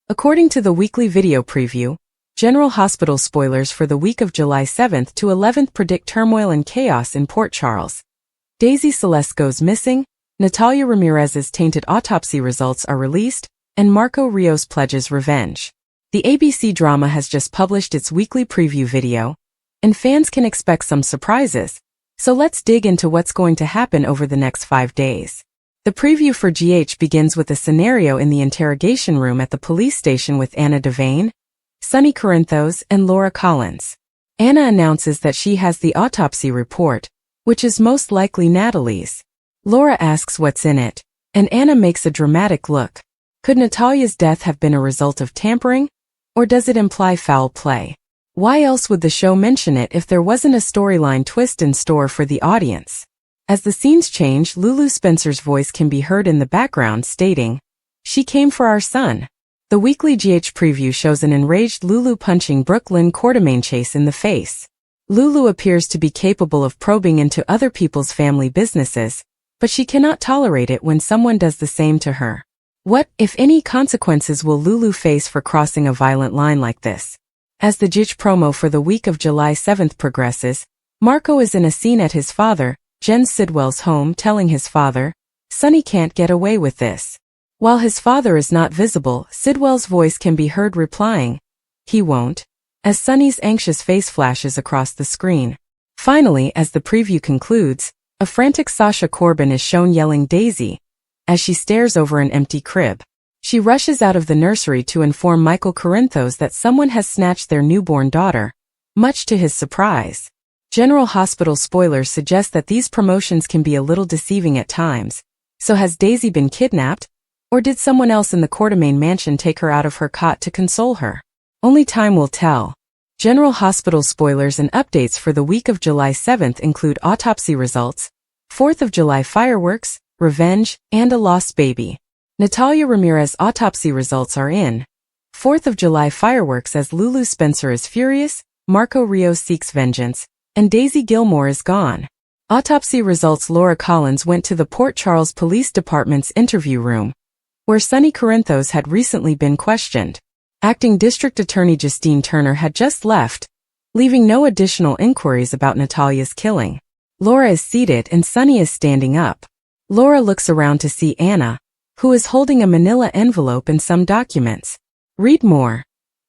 According to the weekly video preview, General Hospital spoilers for the week of July 7th to 11th predict turmoil and chaos in Port Charles. Daisy Celeste goes missing, Natalia Ramirez's tainted autopsy results are released, and Marco Rios pledges revenge. The ABC drama has just published its weekly preview video, and fans can expect some surprises, so let's dig into what's going to happen over the next 5 days. The preview for GH begins with a scenario in the interrogation room at the police station with Anna Devane, Sonny Corinthos, and Laura Collins. Anna announces that she has the autopsy report, which is most likely Natalie's. Laura asks what's in it, and Anna makes a dramatic look. Could Natalia's death have been a result of tampering, or does it imply foul play? Why else would the show mention it if there wasn't a storyline twist in store for the audience? As the scenes change, Lulu Spencer's voice can be heard in the background stating, "She came for our son." The weekly GH preview shows an enraged Lulu punching Brooklyn Quartermain Chase in the face. Lulu appears to be capable of probing into other people's family businesses, but she cannot tolerate it when someone does the same to her. What, if any, consequences will Lulu face for crossing a violent line like this? As the GH promo for the week of July 7th progresses, Marco is in a scene at his father, Jen Sidwell's home, telling his father, "Sonny can't get away with this." While his father is not visible, Sidwell's voice can be heard replying, "He won't," as Sonny's anxious face flashes across the screen. Finally, as the preview concludes, a frantic Sasha Corbin is shown yelling Daisy, as she stares over an empty crib. She rushes out of the nursery to inform Michael Corinthos that someone has snatched their newborn daughter, much to his surprise. General Hospital spoilers suggest that these promotions can be a little deceiving at times. So has Daisy been kidnapped? Or did someone else in the Quartermain mansion take her out of her cot to console her? Only time will tell. General Hospital spoilers and updates for the week of July 7th include autopsy results, 4th of July fireworks, revenge, and a lost baby. Natalia Ramirez autopsy results are in. 4th of July fireworks as Lulu Spencer is furious, Marco Rios seeks vengeance, and Daisy Gilmore is gone. Autopsy results: Laura Collins went to the Port Charles Police Department's interview room, where Sonny Corinthos had recently been questioned. Acting District Attorney Justine Turner had just left, leaving no additional inquiries about Natalia's killing. Laura is seated and Sonny is standing up. Laura looks around to see Anna, who is holding a manila envelope and some documents. Read more.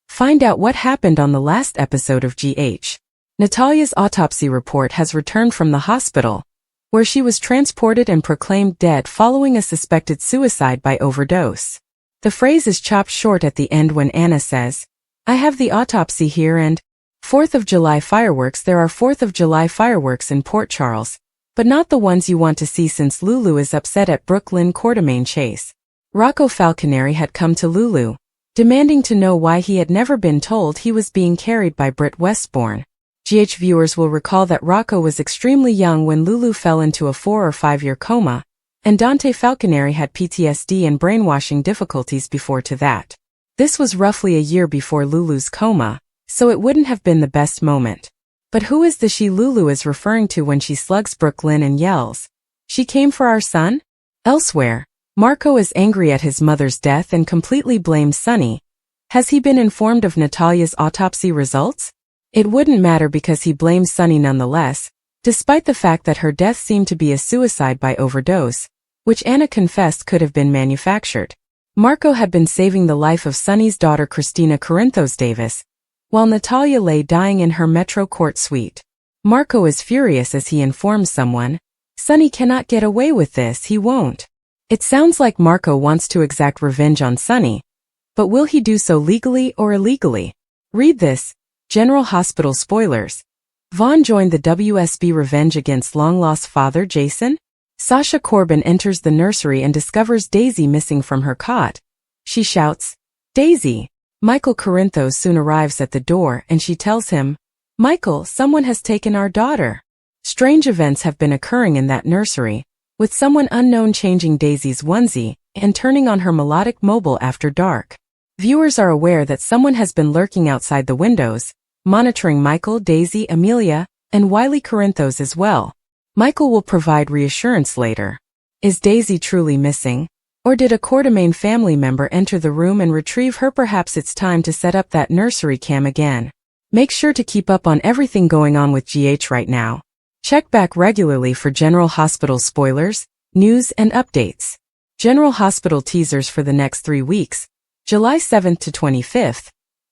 Find out what happened on the last episode of GH. Natalia's autopsy report has returned from the hospital, where she was transported and proclaimed dead following a suspected suicide by overdose. The phrase is chopped short at the end when Anna says, "I have the autopsy here and 4th of July fireworks." There are 4th of July fireworks in Port Charles, but not the ones you want to see since Lulu is upset at Brooklyn Quartermain Chase. Rocco Falconeri had come to Lulu, demanding to know why he had never been told he was being carried by Britt Westbourne. GH viewers will recall that Rocco was extremely young when Lulu fell into a 4 or 5 year coma, and Dante Falconeri had PTSD and brainwashing difficulties before to that. This was roughly a year before Lulu's coma, so it wouldn't have been the best moment. But who is the she Lulu is referring to when she slugs Brooklyn and yells, "She came for our son?" Elsewhere, Marco is angry at his mother's death and completely blames Sonny. Has he been informed of Natalia's autopsy results? It wouldn't matter because he blames Sonny nonetheless, despite the fact that her death seemed to be a suicide by overdose, which Anna confessed could have been manufactured. Marco had been saving the life of Sonny's daughter Christina Corinthos Davis, while Natalia lay dying in her Metro Court suite. Marco is furious as he informs someone, "Sonny cannot get away with this, he won't." It sounds like Marco wants to exact revenge on Sonny, but will he do so legally or illegally? Read this. General Hospital spoilers. Vaughn joined the WSB revenge against long-lost father Jason? Sasha Corbin enters the nursery and discovers Daisy missing from her cot. She shouts, "Daisy!" Michael Corinthos soon arrives at the door and she tells him, "Michael, someone has taken our daughter." Strange events have been occurring in that nursery, with someone unknown changing Daisy's onesie and turning on her melodic mobile after dark. Viewers are aware that someone has been lurking outside the windows, monitoring Michael, Daisy, Amelia, and Wiley Corinthos as well. Michael will provide reassurance later. Is Daisy truly missing? Or did a Quartermain family member enter the room and retrieve her? Perhaps it's time to set up that nursery cam again. Make sure to keep up on everything going on with GH right now. Check back regularly for General Hospital spoilers, news, and updates. General Hospital teasers for the next 3 weeks, July 7th to 25th,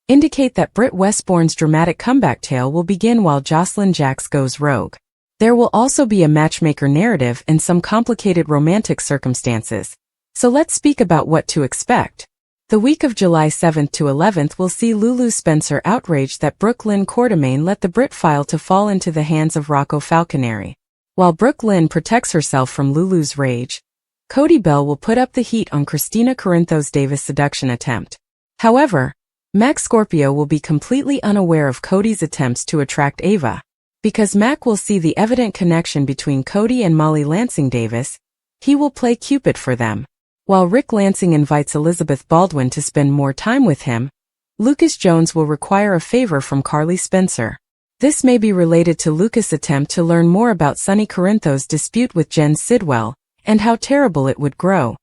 indicate that Britt Westbourne's dramatic comeback tale will begin while Jocelyn Jacks goes rogue. There will also be a matchmaker narrative and some complicated romantic circumstances. So let's speak about what to expect. The week of July 7th to 11th will see Lulu Spencer outraged that Brooke Lynn Quartermain let the Brit file to fall into the hands of Rocco Falconeri. While Brooke Lynn protects herself from Lulu's rage, Cody Bell will put up the heat on Christina Corinthos Davis' seduction attempt. However, Mac Scorpio will be completely unaware of Cody's attempts to attract Ava. Because Mac will see the evident connection between Cody and Molly Lansing Davis, he will play Cupid for them. While Rick Lansing invites Elizabeth Baldwin to spend more time with him, Lucas Jones will require a favor from Carly Spencer. This may be related to Lucas' attempt to learn more about Sonny Corinthos' dispute with Jen Sidwell, and how terrible it would grow.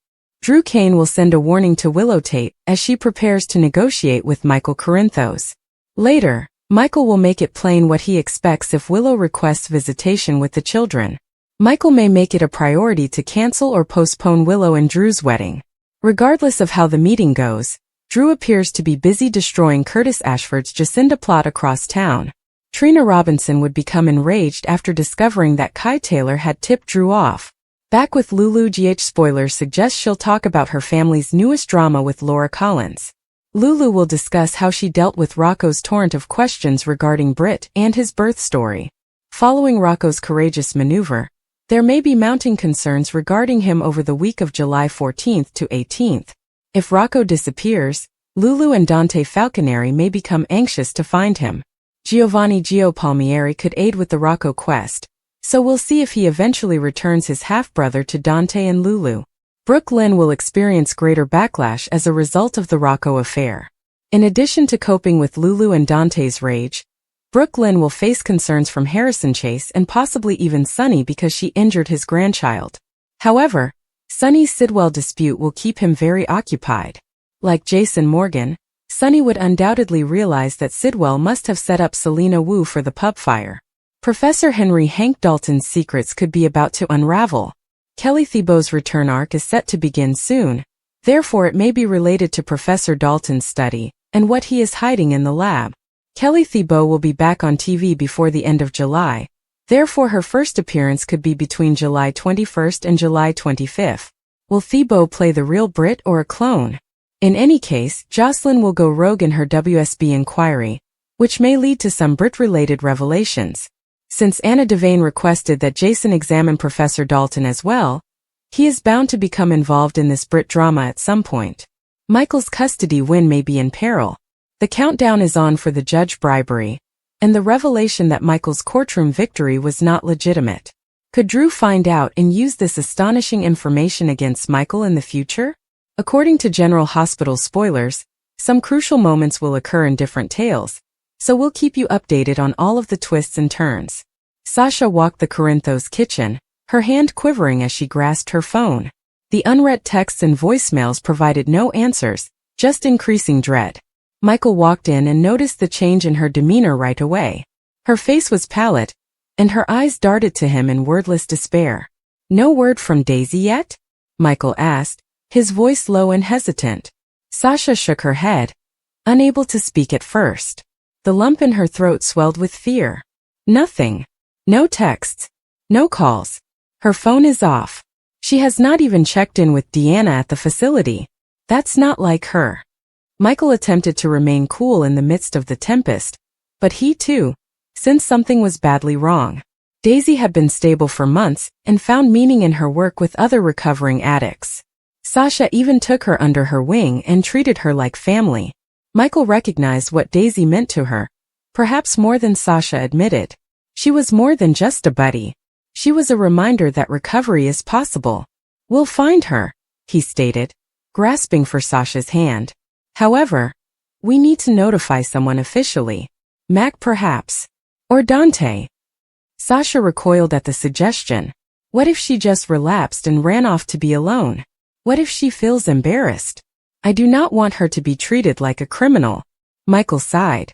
Drew Kane will send a warning to Willow Tate as she prepares to negotiate with Michael Corinthos. Later, Michael will make it plain what he expects if Willow requests visitation with the children. Michael may make it a priority to cancel or postpone Willow and Drew's wedding. Regardless of how the meeting goes, Drew appears to be busy destroying Curtis Ashford's Jacinda plot across town. Trina Robinson would become enraged after discovering that Kai Taylor had tipped Drew off. Back with Lulu. GH spoilers suggest she'll talk about her family's newest drama with Laura Collins. Lulu will discuss how she dealt with Rocco's torrent of questions regarding Britt and his birth story. Following Rocco's courageous maneuver, there may be mounting concerns regarding him over the week of July 14th to 18th. If Rocco disappears, Lulu and Dante Falconeri may become anxious to find him. Giovanni Gio Palmieri could aid with the Rocco quest, so we'll see if he eventually returns his half-brother to Dante and Lulu. Brooke Lynn will experience greater backlash as a result of the Rocco affair. In addition to coping with Lulu and Dante's rage, Brooke Lynn will face concerns from Harrison Chase and possibly even Sonny because she injured his grandchild. However, Sonny's Sidwell dispute will keep him very occupied. Like Jason Morgan, Sonny would undoubtedly realize that Sidwell must have set up Selena Wu for the pub fire. Professor Henry Hank Dalton's secrets could be about to unravel. Kelly Thibault's return arc is set to begin soon, therefore it may be related to Professor Dalton's study and what he is hiding in the lab. Kelly Thibault will be back on TV before the end of July, therefore her first appearance could be between July 21st and July 25th. Will Thibault play the real Brit or a clone? In any case, Jocelyn will go rogue in her WSB inquiry, which may lead to some Brit-related revelations. Since Anna Devane requested that Jason examine Professor Dalton as well, he is bound to become involved in this Brit drama at some point. Michael's custody win may be in peril. The countdown is on for the judge bribery, and the revelation that Michael's courtroom victory was not legitimate. Could Drew find out and use this astonishing information against Michael in the future? According to General Hospital spoilers, some crucial moments will occur in different tales, so we'll keep you updated on all of the twists and turns. Sasha walked the Corinthos kitchen, her hand quivering as she grasped her phone. The unread texts and voicemails provided no answers, just increasing dread. Michael walked in and noticed the change in her demeanor right away. Her face was pallid, and her eyes darted to him in wordless despair. "No word from Daisy yet?" Michael asked, his voice low and hesitant. Sasha shook her head, unable to speak at first. The lump in her throat swelled with fear. "Nothing. No texts. No calls. Her phone is off. She has not even checked in with Deanna at the facility. That's not like her." Michael attempted to remain cool in the midst of the tempest, but he too sensed something was badly wrong. Daisy had been stable for months and found meaning in her work with other recovering addicts. Sasha even took her under her wing and treated her like family. Michael recognized what Daisy meant to her, perhaps more than Sasha admitted. She was more than just a buddy. She was a reminder that recovery is possible. "We'll find her," he stated, grasping for Sasha's hand. "However, we need to notify someone officially. Mac perhaps. Or Dante." Sasha recoiled at the suggestion. What if she just relapsed and ran off to be alone? What if she feels embarrassed? I do not want her to be treated like a criminal. Michael sighed.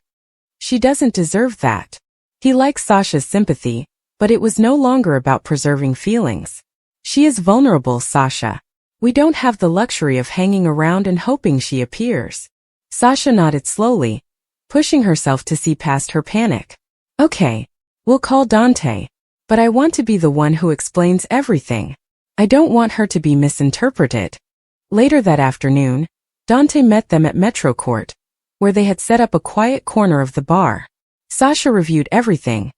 She doesn't deserve that. He liked Sasha's sympathy, but it was no longer about preserving feelings. She is vulnerable, Sasha. We don't have the luxury of hanging around and hoping she appears. Sasha nodded slowly, pushing herself to see past her panic. Okay, we'll call Dante. But I want to be the one who explains everything. I don't want her to be misinterpreted. Later that afternoon, Dante met them at Metro Court, where they had set up a quiet corner of the bar. Sasha reviewed everything: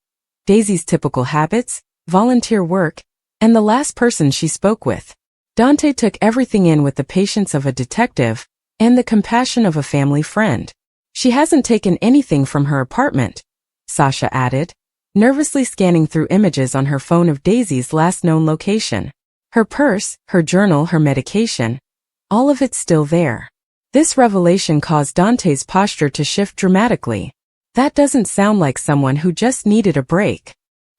Daisy's typical habits, volunteer work, and the last person she spoke with. Dante took everything in with the patience of a detective and the compassion of a family friend. She hasn't taken anything from her apartment, Sasha added, nervously scanning through images on her phone of Daisy's last known location. Her purse, her journal, her medication, all of it's still there. This revelation caused Dante's posture to shift dramatically. That doesn't sound like someone who just needed a break.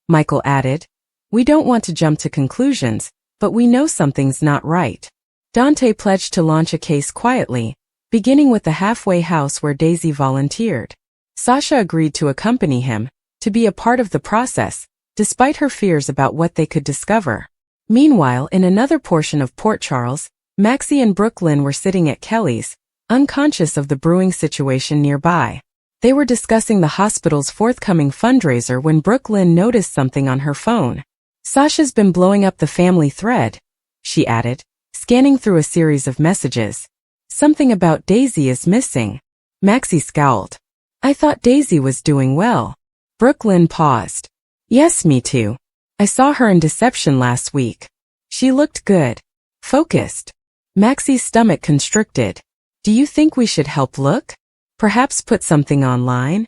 Michael added, we don't want to jump to conclusions, but we know something's not right. Dante pledged to launch a case quietly, beginning with the halfway house where Daisy volunteered. Sasha agreed to accompany him, to be a part of the process, despite her fears about what they could discover. Meanwhile, in another portion of Port Charles, Maxie and Brooklyn were sitting at Kelly's, unconscious of the brewing situation nearby. They were discussing the hospital's forthcoming fundraiser when Brooklyn noticed something on her phone. Sasha's been blowing up the family thread, she added, scanning through a series of messages. Something about Daisy is missing. Maxie scowled. I thought Daisy was doing well. Brooklyn paused. Yes, me too. I saw her in Deception last week. She looked good. Focused. Maxie's stomach constricted. Do you think we should help look? Perhaps put something online?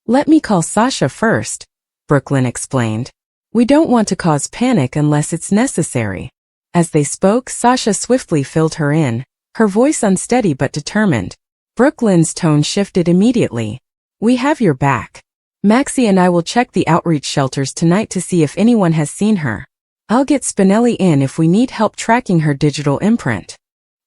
Let me call Sasha first, Brooklyn explained. We don't want to cause panic unless it's necessary. As they spoke, Sasha swiftly filled her in, her voice unsteady but determined. Brooklyn's tone shifted immediately. We have your back. Maxie and I will check the outreach shelters tonight to see if anyone has seen her. I'll get Spinelli in if we need help tracking her digital imprint.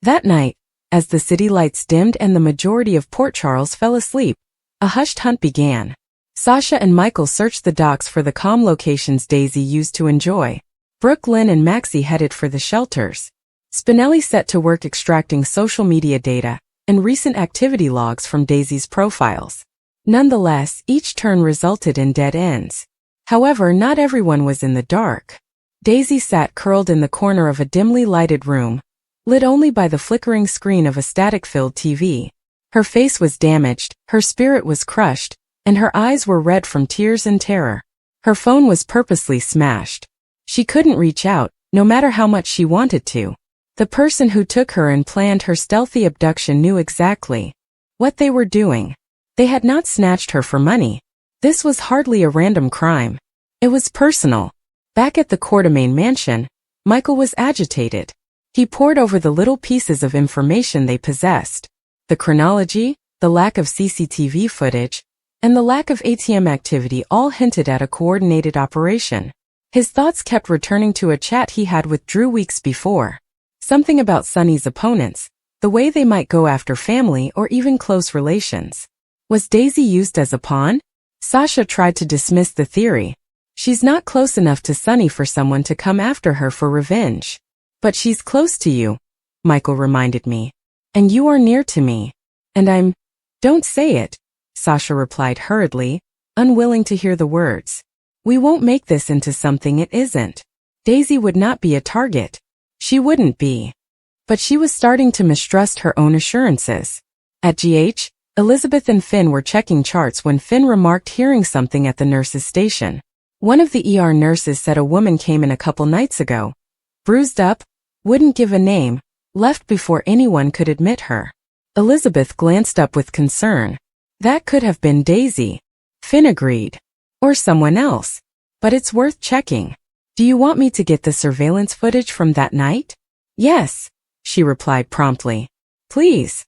That night, as the city lights dimmed and the majority of Port Charles fell asleep, a hushed hunt began. Sasha and Michael searched the docks for the calm locations Daisy used to enjoy. Brooklyn and Maxie headed for the shelters. Spinelli set to work extracting social media data and recent activity logs from Daisy's profiles. Nonetheless, each turn resulted in dead ends. However, not everyone was in the dark. Daisy sat curled in the corner of a dimly lighted room, lit only by the flickering screen of a static-filled TV. Her face was damaged, her spirit was crushed, and her eyes were red from tears and terror. Her phone was purposely smashed. She couldn't reach out, no matter how much she wanted to. The person who took her and planned her stealthy abduction knew exactly what they were doing. They had not snatched her for money. This was hardly a random crime. It was personal. Back at the Quartermain mansion, Michael was agitated. He pored over the little pieces of information they possessed. The chronology, the lack of CCTV footage, and the lack of ATM activity all hinted at a coordinated operation. His thoughts kept returning to a chat he had with Drew weeks before. Something about Sonny's opponents, the way they might go after family or even close relations. Was Daisy used as a pawn? Sasha tried to dismiss the theory. She's not close enough to Sonny for someone to come after her for revenge. But she's close to you, Michael reminded me. And you are near to me. And Don't say it, Sasha replied hurriedly, unwilling to hear the words. We won't make this into something it isn't. Daisy would not be a target. She wouldn't be. But she was starting to mistrust her own assurances. At GH, Elizabeth and Finn were checking charts when Finn remarked hearing something at the nurse's station. One of the ER nurses said a woman came in a couple nights ago. Bruised up, wouldn't give a name, left before anyone could admit her. Elizabeth glanced up with concern. That could have been Daisy. Finn agreed. Or someone else. But it's worth checking. Do you want me to get the surveillance footage from that night? Yes, she replied promptly. Please.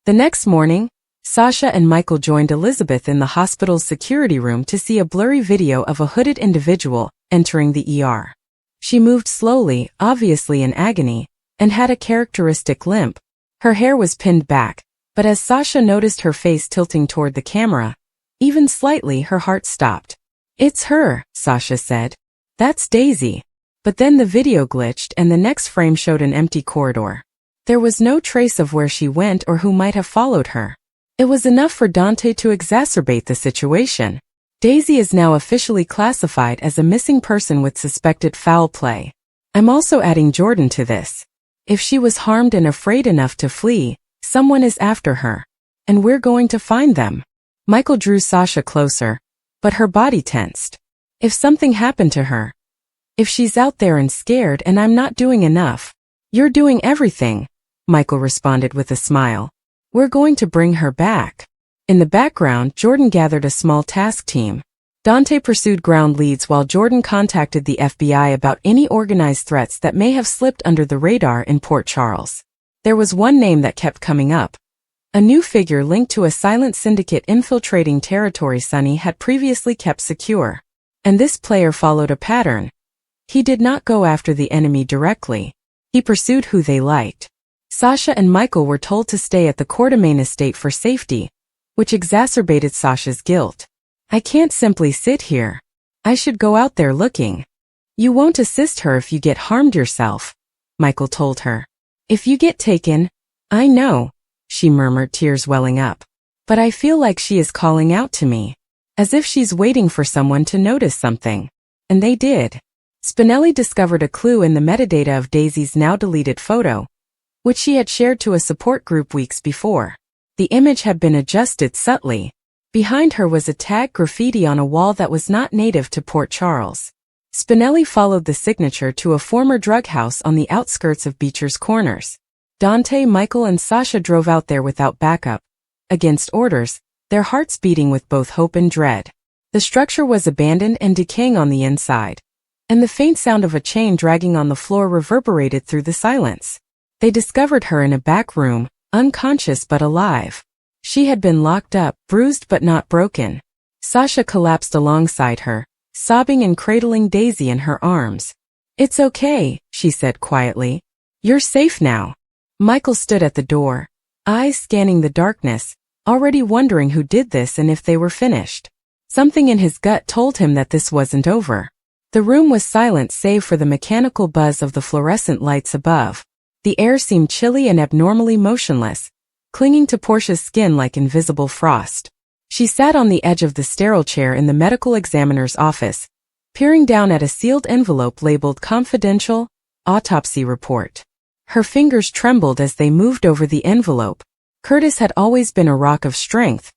The next morning, Sasha and Michael joined Elizabeth in the hospital's security room to see a blurry video of a hooded individual entering the ER. She moved slowly, obviously in agony, and had a characteristic limp. Her hair was pinned back, but as Sasha noticed her face tilting toward the camera, even slightly, her heart stopped. "It's her," Sasha said. "That's Daisy." But then the video glitched and the next frame showed an empty corridor. There was no trace of where she went or who might have followed her. It was enough for Dante to exacerbate the situation. Daisy is now officially classified as a missing person with suspected foul play. I'm also adding Jordan to this. If she was harmed and afraid enough to flee, someone is after her. And we're going to find them. Michael drew Sasha closer, but her body tensed. If something happened to her, if she's out there and scared and I'm not doing enough, you're doing everything, Michael responded with a smile. We're going to bring her back. In the background, Jordan gathered a small task team. Dante pursued ground leads while Jordan contacted the FBI about any organized threats that may have slipped under the radar in Port Charles. There was one name that kept coming up. A new figure linked to a silent syndicate infiltrating territory Sonny had previously kept secure. And this player followed a pattern. He did not go after the enemy directly. He pursued who they liked. Sasha and Michael were told to stay at the Quartermain estate for safety, which exacerbated Sasha's guilt. I can't simply sit here. I should go out there looking. You won't assist her if you get harmed yourself, Michael told her. If you get taken, I know, she murmured, tears welling up. But I feel like she is calling out to me, as if she's waiting for someone to notice something. And they did. Spinelli discovered a clue in the metadata of Daisy's now deleted photo, which she had shared to a support group weeks before. The image had been adjusted subtly. Behind her was a tag graffiti on a wall that was not native to Port Charles. Spinelli followed the signature to a former drug house on the outskirts of Beecher's Corners. Dante, Michael, and Sasha drove out there without backup, against orders, their hearts beating with both hope and dread. The structure was abandoned and decaying on the inside, and the faint sound of a chain dragging on the floor reverberated through the silence. They discovered her in a back room, unconscious but alive. She had been locked up, bruised but not broken. Sasha collapsed alongside her, sobbing and cradling Daisy in her arms. "It's okay," she said quietly. "You're safe now." Michael stood at the door, eyes scanning the darkness, already wondering who did this and if they were finished. Something in his gut told him that this wasn't over. The room was silent save for the mechanical buzz of the fluorescent lights above. The air seemed chilly and abnormally motionless, clinging to Portia's skin like invisible frost. She sat on the edge of the sterile chair in the medical examiner's office, peering down at a sealed envelope labeled Confidential Autopsy Report. Her fingers trembled as they moved over the envelope. Curtis had always been a rock of strength,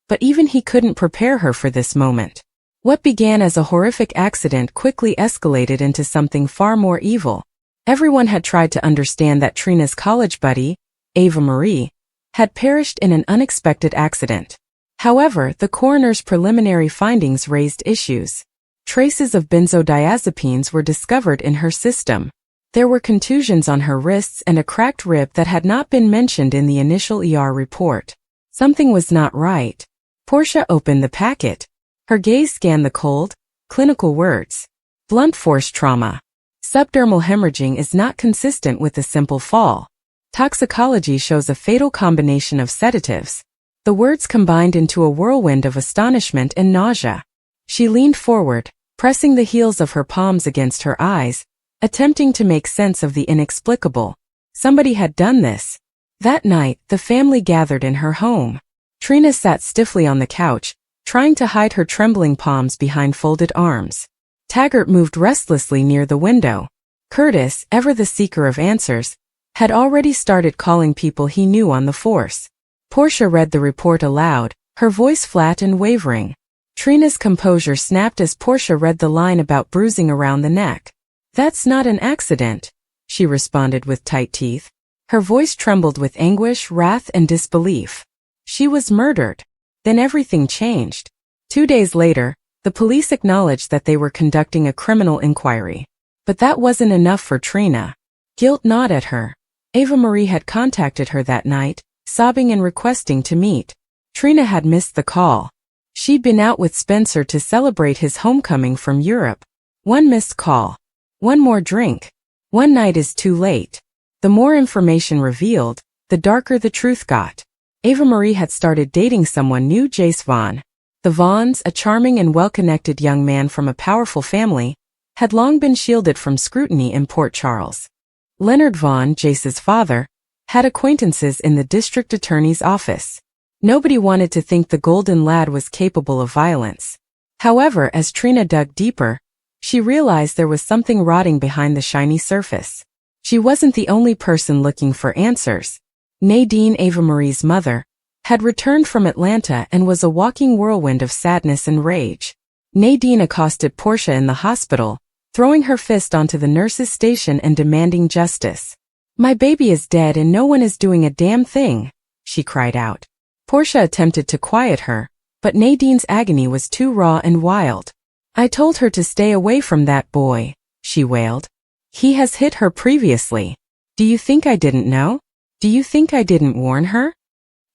but even he couldn't prepare her for this moment. What began as a horrific accident quickly escalated into something far more evil. Everyone had tried to understand that Trina's college buddy, Ava Marie, had perished in an unexpected accident. However, the coroner's preliminary findings raised issues. Traces of benzodiazepines were discovered in her system. There were contusions on her wrists and a cracked rib that had not been mentioned in the initial ER report. Something was not right. Portia opened the packet. Her gaze scanned the cold, clinical words. Blunt force trauma. Subdermal hemorrhaging is not consistent with a simple fall. Toxicology shows a fatal combination of sedatives. The words combined into a whirlwind of astonishment and nausea. She leaned forward, pressing the heels of her palms against her eyes, attempting to make sense of the inexplicable. Somebody had done this. That night, the family gathered in her home. Trina sat stiffly on the couch, trying to hide her trembling palms behind folded arms. Taggart moved restlessly near the window. Curtis, ever the seeker of answers, had already started calling people he knew on the force. Portia read the report aloud, her voice flat and wavering. Trina's composure snapped as Portia read the line about bruising around the neck. "That's not an accident," she responded with tight teeth. Her voice trembled with anguish, wrath, and disbelief. She was murdered. Then everything changed. 2 days later, the police acknowledged that they were conducting a criminal inquiry. But that wasn't enough for Trina. Guilt gnawed at her. Ava Marie had contacted her that night, sobbing and requesting to meet. Trina had missed the call. She'd been out with Spencer to celebrate his homecoming from Europe. One missed call. One more drink. One night is too late. The more information revealed, the darker the truth got. Ava Marie had started dating someone new, Jace Vaughn. The Vaughns, a charming and well-connected young man from a powerful family, had long been shielded from scrutiny in Port Charles. Leonard Vaughn, Jace's father, had acquaintances in the district attorney's office. Nobody wanted to think the golden lad was capable of violence. However, as Trina dug deeper, she realized there was something rotting behind the shiny surface. She wasn't the only person looking for answers. Nadine, Ava Marie's mother, had returned from Atlanta and was a walking whirlwind of sadness and rage. Nadine accosted Portia in the hospital, throwing her fist onto the nurse's station and demanding justice. "My baby is dead and no one is doing a damn thing," she cried out. Portia attempted to quiet her, but Nadine's agony was too raw and wild. "I told her to stay away from that boy," she wailed. "He has hit her previously. Do you think I didn't know? Do you think I didn't warn her?"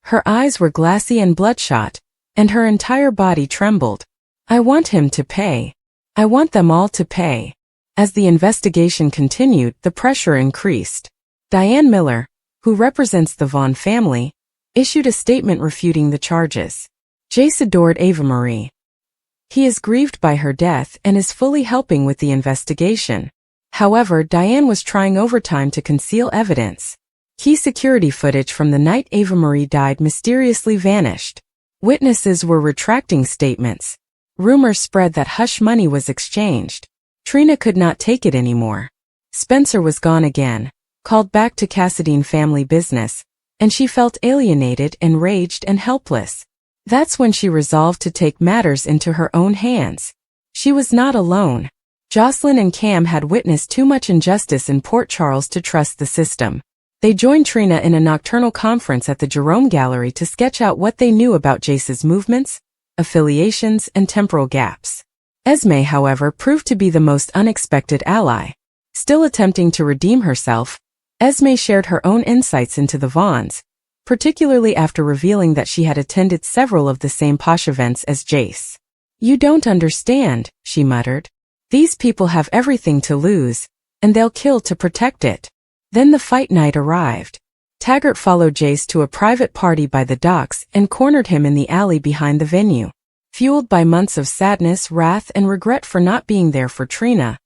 Her eyes were glassy and bloodshot, and her entire body trembled. "I want him to pay. I want them all to pay." As the investigation continued, the pressure increased. Diane Miller, who represents the Vaughn family, issued a statement refuting the charges. Jace adored Ava Marie. He is grieved by her death and is fully helping with the investigation. However, Diane was trying overtime to conceal evidence. Key security footage from the night Ava Marie died mysteriously vanished. Witnesses were retracting statements. Rumors spread that hush money was exchanged. Trina could not take it anymore. Spencer was gone again, called back to Cassadine family business, and she felt alienated, enraged, and helpless. That's when she resolved to take matters into her own hands. She was not alone. Jocelyn and Cam had witnessed too much injustice in Port Charles to trust the system. They joined Trina in a nocturnal conference at the Jerome Gallery to sketch out what they knew about Jace's movements, affiliations, and temporal gaps. Esme, however, proved to be the most unexpected ally. Still attempting to redeem herself, Esme shared her own insights into the Vaughns, particularly after revealing that she had attended several of the same posh events as Jace. "You don't understand," she muttered. "These people have everything to lose, and they'll kill to protect it." Then the fight night arrived. Taggart followed Jace to a private party by the docks and cornered him in the alley behind the venue. Fueled by months of sadness, wrath, and regret for not being there for Trina,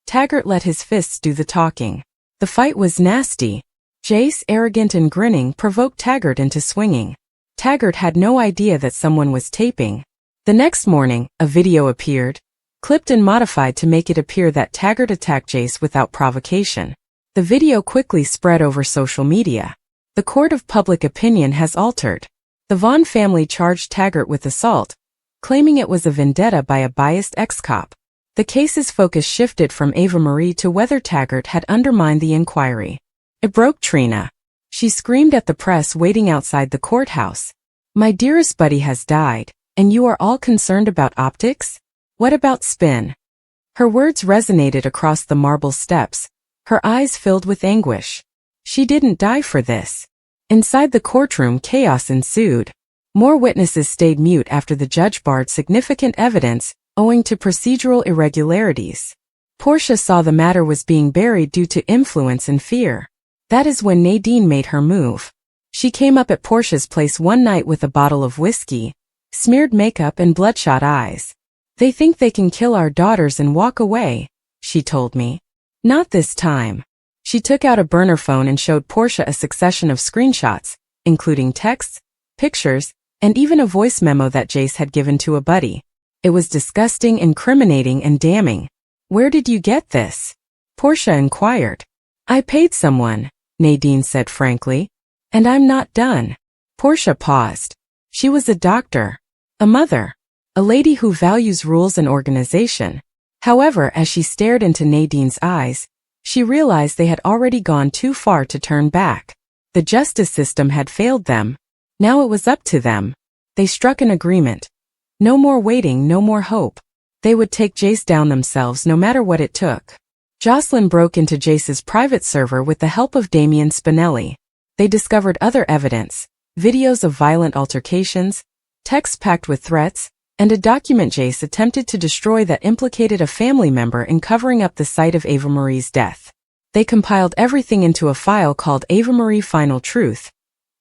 Taggart let his fists do the talking. The fight was nasty. Jace, arrogant and grinning, provoked Taggart into swinging. Taggart had no idea that someone was taping. The next morning, a video appeared, clipped and modified to make it appear that Taggart attacked Jace without provocation. The video quickly spread over social media. The court of public opinion has altered. The Vaughn family charged Taggart with assault, claiming it was a vendetta by a biased ex-cop. The case's focus shifted from Ava Marie to whether Taggart had undermined the inquiry. It broke Trina. She screamed at the press waiting outside the courthouse. "My dearest buddy has died, and you are all concerned about optics? What about spin?" Her words resonated across the marble steps, her eyes filled with anguish. She didn't die for this. Inside the courtroom, chaos ensued. More witnesses stayed mute after the judge barred significant evidence, owing to procedural irregularities. Portia saw the matter was being buried due to influence and fear. That is when Nadine made her move. She came up at Portia's place one night with a bottle of whiskey, smeared makeup, and bloodshot eyes. "They think they can kill our daughters and walk away," she told me. "Not this time." She took out a burner phone and showed Portia a succession of screenshots, including texts, pictures, and even a voice memo that Jace had given to a buddy. It was disgusting, incriminating, and damning. "Where did you get this?" Portia inquired. "I paid someone," Nadine said frankly. "And I'm not done." Portia paused. She was a doctor, a mother, a lady who values rules and organization. However, as she stared into Nadine's eyes, she realized they had already gone too far to turn back. The justice system had failed them. Now it was up to them. They struck an agreement. No more waiting, no more hope. They would take Jace down themselves no matter what it took. Jocelyn broke into Jace's private server with the help of Damian Spinelli. They discovered other evidence, videos of violent altercations, texts packed with threats, and a document Jace attempted to destroy that implicated a family member in covering up the site of Ava Marie's death. They compiled everything into a file called Ava Marie Final Truth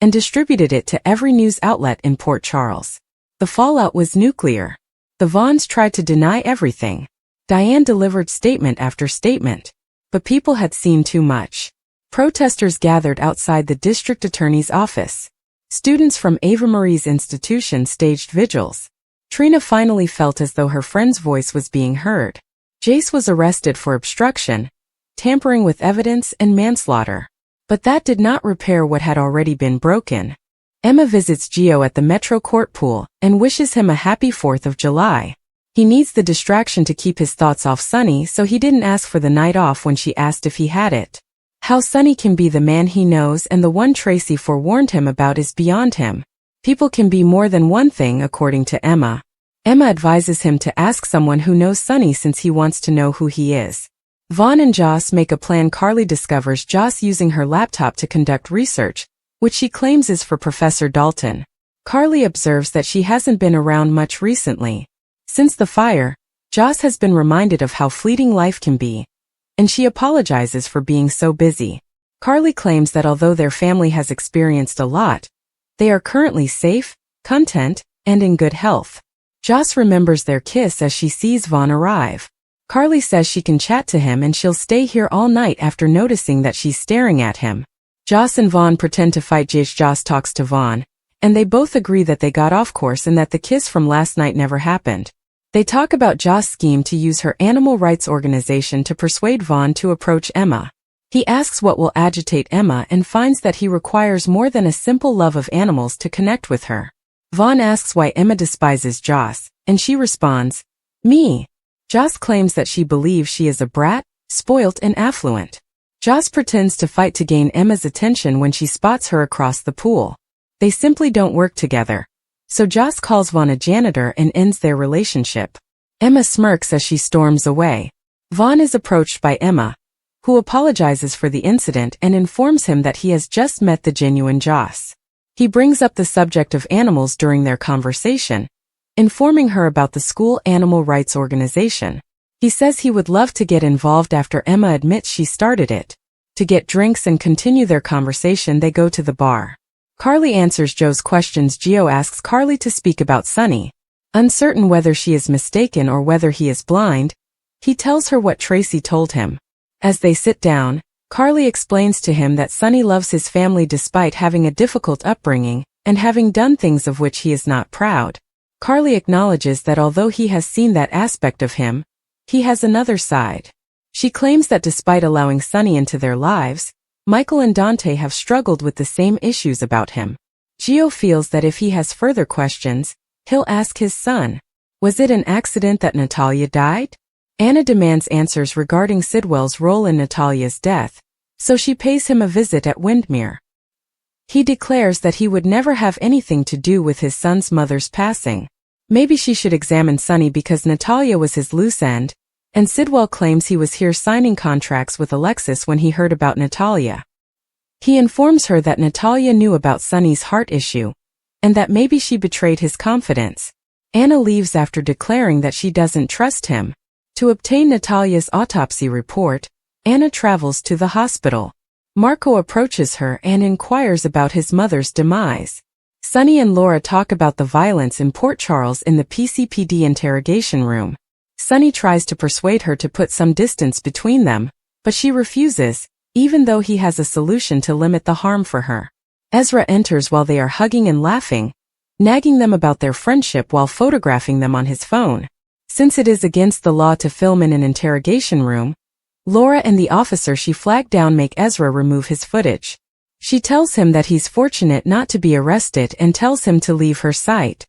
and distributed it to every news outlet in Port Charles. The fallout was nuclear. The Vaughns tried to deny everything. Diane delivered statement after statement. But people had seen too much. Protesters gathered outside the district attorney's office. Students from Ava Marie's institution staged vigils. Trina finally felt as though her friend's voice was being heard. Jace was arrested for obstruction, tampering with evidence, and manslaughter. But that did not repair what had already been broken. Emma visits Gio at the Metro Court pool and wishes him a happy 4th of July. He needs the distraction to keep his thoughts off Sunny, so he didn't ask for the night off when she asked if he had it. How Sunny can be the man he knows and the one Tracy forewarned him about is beyond him. People can be more than one thing, according to Emma. Emma advises him to ask someone who knows Sunny since he wants to know who he is. Vaughn and Joss make a plan. Carly discovers Joss using her laptop to conduct research, which she claims is for Professor Dalton. Carly observes that she hasn't been around much recently. Since the fire, Joss has been reminded of how fleeting life can be, and she apologizes for being so busy. Carly claims that although their family has experienced a lot, they are currently safe, content, and in good health. Joss remembers their kiss as she sees Vaughn arrive. Carly says she can chat to him and she'll stay here all night after noticing that she's staring at him. Joss and Vaughn pretend to fight. Joss talks to Vaughn, and they both agree that they got off course and that the kiss from last night never happened. They talk about Joss' scheme to use her animal rights organization to persuade Vaughn to approach Emma. He asks what will agitate Emma and finds that he requires more than a simple love of animals to connect with her. Vaughn asks why Emma despises Joss, and she responds, "Me." Joss claims that she believes she is a brat, spoilt and affluent. Joss pretends to fight to gain Emma's attention when she spots her across the pool. They simply don't work together. So Joss calls Vaughn a janitor and ends their relationship. Emma smirks as she storms away. Vaughn is approached by Emma, who apologizes for the incident and informs him that he has just met the genuine Joss. He brings up the subject of animals during their conversation, informing her about the school animal rights organization. He says he would love to get involved after Emma admits she started it. To get drinks and continue their conversation, they go to the bar. Carly answers Joe's questions. Gio asks Carly to speak about Sunny. Uncertain whether she is mistaken or whether he is blind, he tells her what Tracy told him. As they sit down, Carly explains to him that Sunny loves his family despite having a difficult upbringing and having done things of which he is not proud. Carly acknowledges that although he has seen that aspect of him, he has another side. She claims that despite allowing Sunny into their lives, Michael and Dante have struggled with the same issues about him. Gio feels that if he has further questions, he'll ask his son. Was it an accident that Natalia died? Anna demands answers regarding Sidwell's role in Natalia's death, so she pays him a visit at Windmere. He declares that he would never have anything to do with his son's mother's passing. Maybe she should examine Sunny because Natalia was his loose end, and Sidwell claims he was here signing contracts with Alexis when he heard about Natalia. He informs her that Natalia knew about Sunny's heart issue, and that maybe she betrayed his confidence. Anna leaves after declaring that she doesn't trust him. To obtain Natalia's autopsy report, Anna travels to the hospital. Marco approaches her and inquires about his mother's demise. Sunny and Laura talk about the violence in Port Charles in the PCPD interrogation room. Sunny tries to persuade her to put some distance between them, but she refuses, even though he has a solution to limit the harm for her. Ezra enters while they are hugging and laughing, nagging them about their friendship while photographing them on his phone. Since it is against the law to film in an interrogation room, Laura and the officer she flagged down make Ezra remove his footage. She tells him that he's fortunate not to be arrested and tells him to leave her sight.